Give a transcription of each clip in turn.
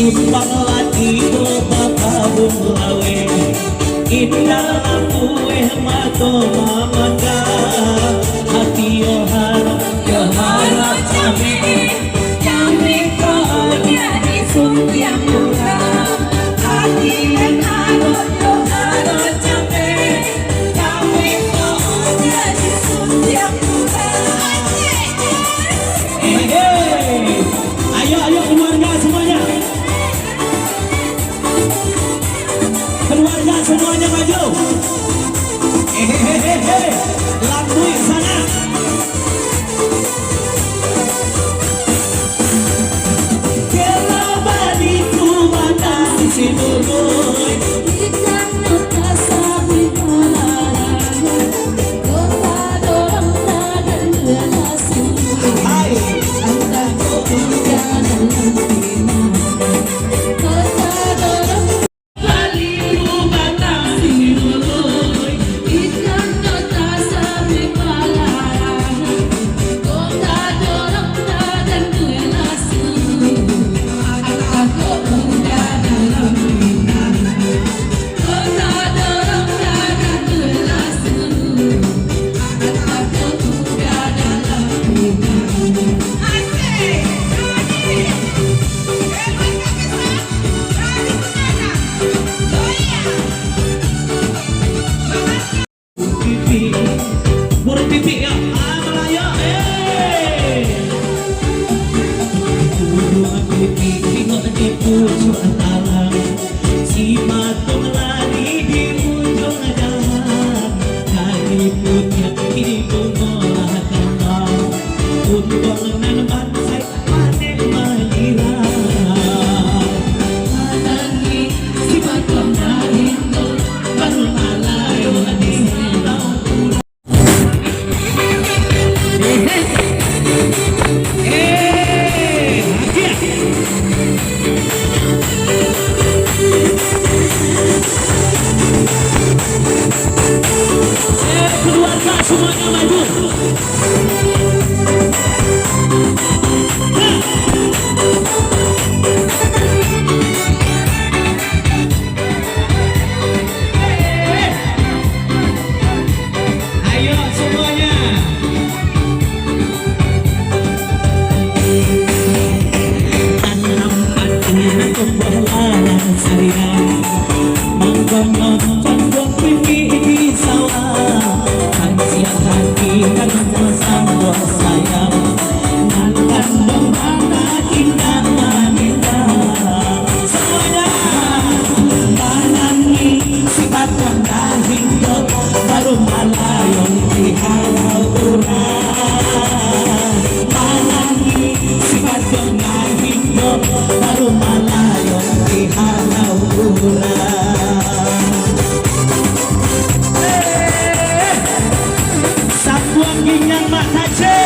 Sumpang lagi bababun lawe indah lampu mato mamanda hati yo harap cami ko jadi sun yang murah hati yang harap yo harap cami ko jadi sun yang murah. Ayo keluarga semuanya. Keluarga semuanya maju. Hehehe, lampu sana. Kalau badiku batasi sinuloi. Ikan nota sabi malarang. Kota dorong dan nasi. Hai, anda kota dalam pina. Kota dorong. Semuanya maju. Ayo semuanya. Tanam padu kepala sarian menggonong condong pipi di sawah. Siang hati dan bersama sayang nantan bagaimana indah wanita semuanya manangi sifat rendah hingga baru malayong dihalau urang manangi sifat rendah hingga baru malayong dihalau urang. Sambuang ginyang matace,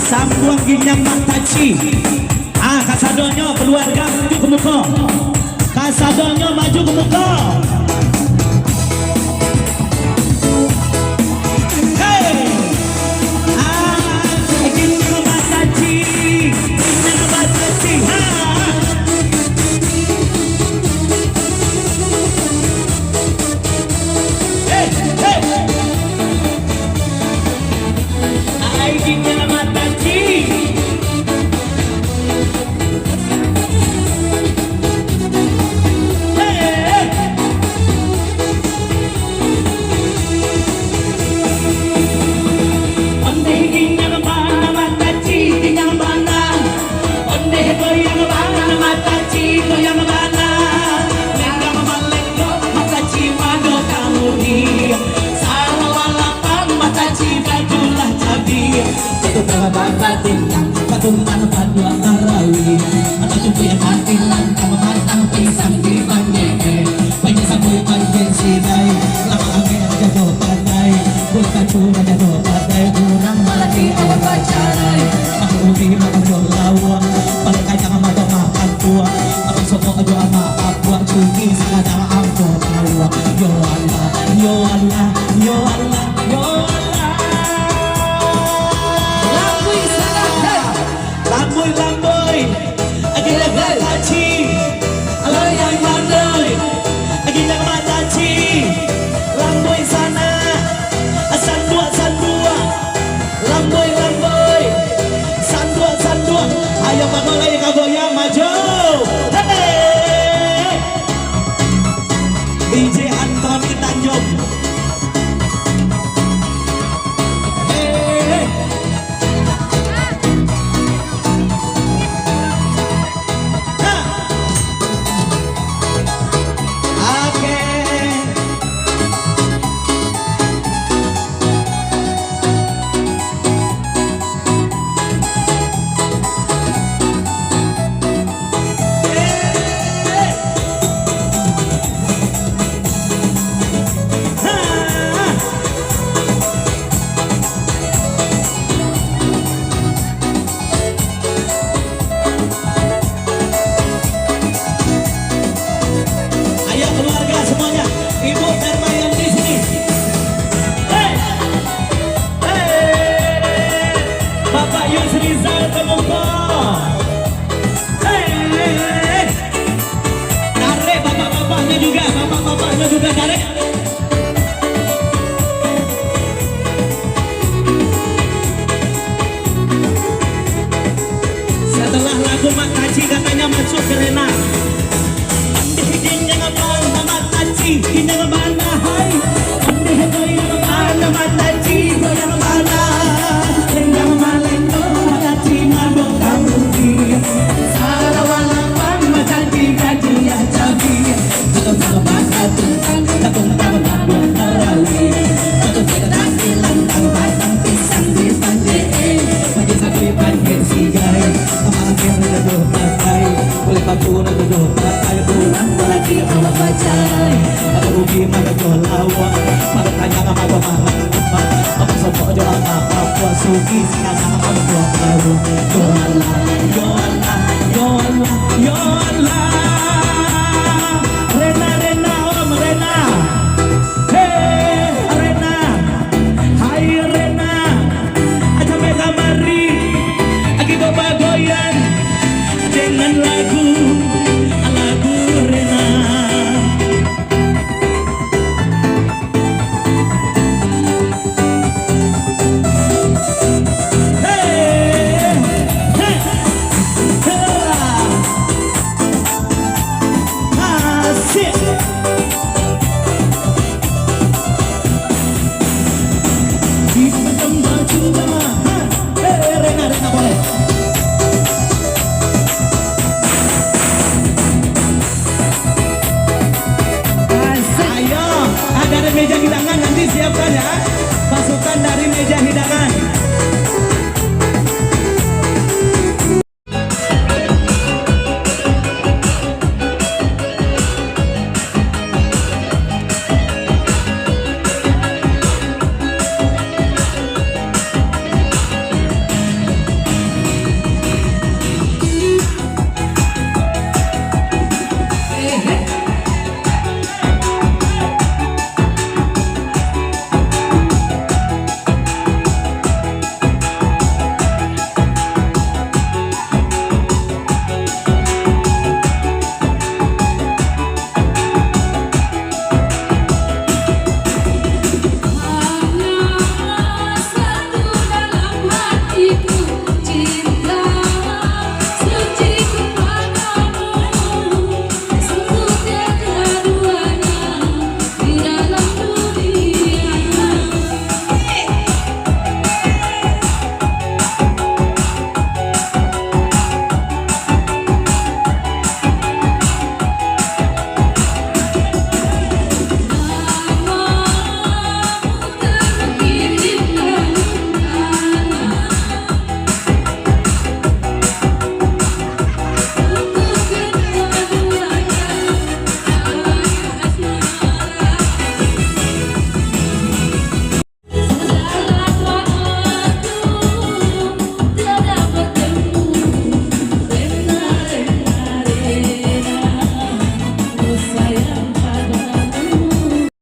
sambuang ginyang mataci. Kasadonyo keluarga maju ke muka, kasadonyo maju ke muka. Ginyang mataci, ginyang mataci. Ginyang mataci. Patungan padua arawi atau cukup matilan sama matang pisang di pandai banyak sampai panjang sidai lama angin jatuh pandai bukan cuma jatuh pandai kurang mati awal pacarai aku ubi makan jolawa pada kacang mata makan tua aku sopo aja ama aku cuci sekadar aku tawa yo Allah yo Allah yo Allah yo Allah. Ayo pagola yang goyang maju. Hey. DJ Anthony Tanjung. Hey. Oke. Ayo keluarga semuanya, ibu dan bayang di sini. Hey, hey, Bapak Yusrizal Pemungko. Hey, tarik bapak-bapaknya juga tarik. Setelah lagu Mak Haji katanya masuk ke Rena. Sugi sekarang aku baru